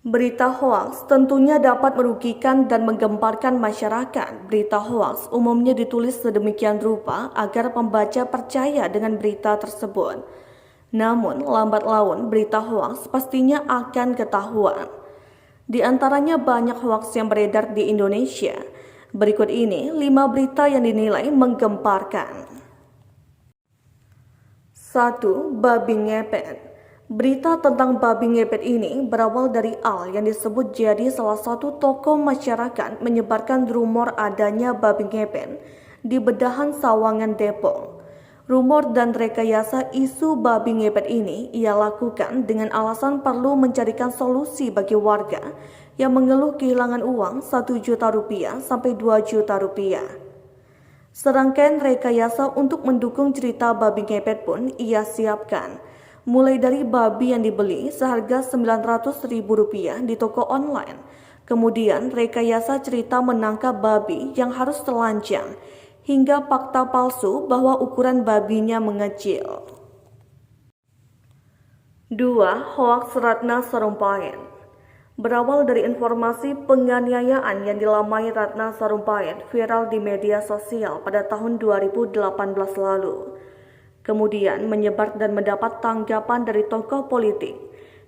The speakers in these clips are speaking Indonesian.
Berita hoaks tentunya dapat merugikan dan menggemparkan masyarakat. Berita hoaks umumnya ditulis sedemikian rupa agar pembaca percaya dengan berita tersebut. Namun, lambat laun berita hoaks pastinya akan ketahuan. Di antaranya banyak hoaks yang beredar di Indonesia. Berikut ini 5 berita yang dinilai menggemparkan. 1. Babi ngepet. Berita tentang babi ngepet ini berawal dari Al yang disebut jadi salah satu tokoh masyarakat menyebarkan rumor adanya babi ngepet di Bedahan Sawangan, Depok. Rumor dan rekayasa isu babi ngepet ini ia lakukan dengan alasan perlu mencarikan solusi bagi warga yang mengeluh kehilangan uang 1 juta rupiah sampai 2 juta rupiah. Serangkaian rekayasa untuk mendukung cerita babi ngepet pun ia siapkan, mulai dari babi yang dibeli seharga Rp900.000 di toko online. Kemudian rekayasa cerita menangkap babi yang harus telanjang, hingga fakta palsu bahwa ukuran babinya mengecil. 2. Hoaks Ratna Sarumpait. Berawal dari informasi penganiayaan yang dilamai Ratna Sarumpait viral di media sosial pada tahun 2018 lalu. Kemudian menyebar dan mendapat tanggapan dari tokoh politik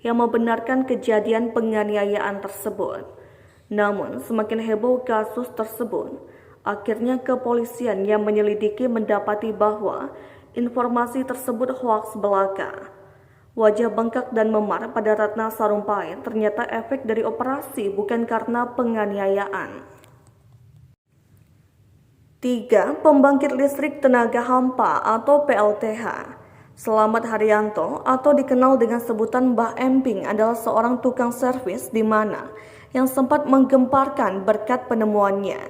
yang membenarkan kejadian penganiayaan tersebut. Namun semakin heboh kasus tersebut, akhirnya kepolisian yang menyelidiki mendapati bahwa informasi tersebut hoaks belaka. Wajah bengkak dan memar pada Ratna Sarumpait ternyata efek dari operasi bukan karena penganiayaan. 3. Pembangkit listrik tenaga hampa atau PLTH. Selamat Haryanto atau dikenal dengan sebutan Mbah Emping adalah seorang tukang servis di mana yang sempat menggemparkan berkat penemuannya,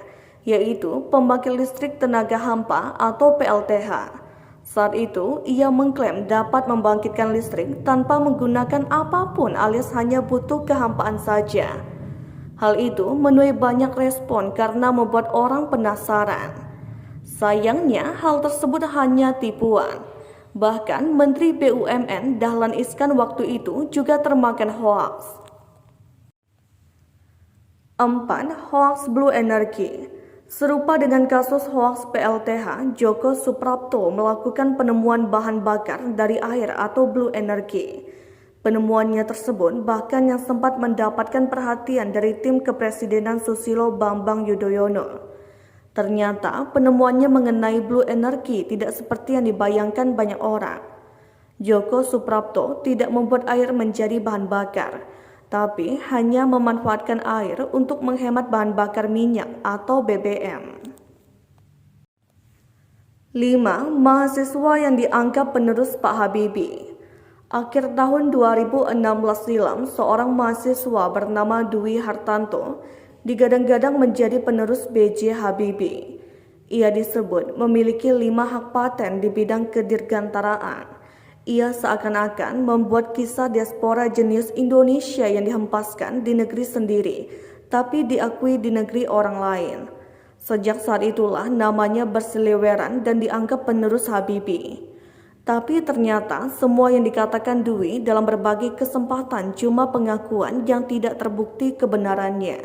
yaitu pembangkit listrik tenaga hampa atau PLTH. Saat itu, ia mengklaim dapat membangkitkan listrik tanpa menggunakan apapun alias hanya butuh kehampaan saja. Hal itu menuai banyak respon karena membuat orang penasaran. Sayangnya, hal tersebut hanya tipuan. Bahkan Menteri BUMN Dahlan Iskan waktu itu juga termakan hoaks. 4. Hoaks Blue Energy. Serupa dengan kasus hoaks PLTH, Joko Suprapto melakukan penemuan bahan bakar dari air atau Blue Energy. Penemuannya tersebut bahkan yang sempat mendapatkan perhatian dari tim kepresidenan Susilo Bambang Yudhoyono. Ternyata penemuannya mengenai Blue Energy tidak seperti yang dibayangkan banyak orang. Joko Suprapto tidak membuat air menjadi bahan bakar, tapi hanya memanfaatkan air untuk menghemat bahan bakar minyak atau BBM. 5. Mahasiswa yang dianggap penerus Pak Habibie. Akhir tahun 2016 silam, seorang mahasiswa bernama Dwi Hartanto digadang-gadang menjadi penerus B.J. Habibie. Ia disebut memiliki 5 hak paten di bidang kedirgantaraan. Ia seakan-akan membuat kisah diaspora jenius Indonesia yang dihempaskan di negeri sendiri, tapi diakui di negeri orang lain. Sejak saat itulah namanya berseliweran dan dianggap penerus Habibie. Tapi ternyata semua yang dikatakan Dwi dalam berbagai kesempatan cuma pengakuan yang tidak terbukti kebenarannya.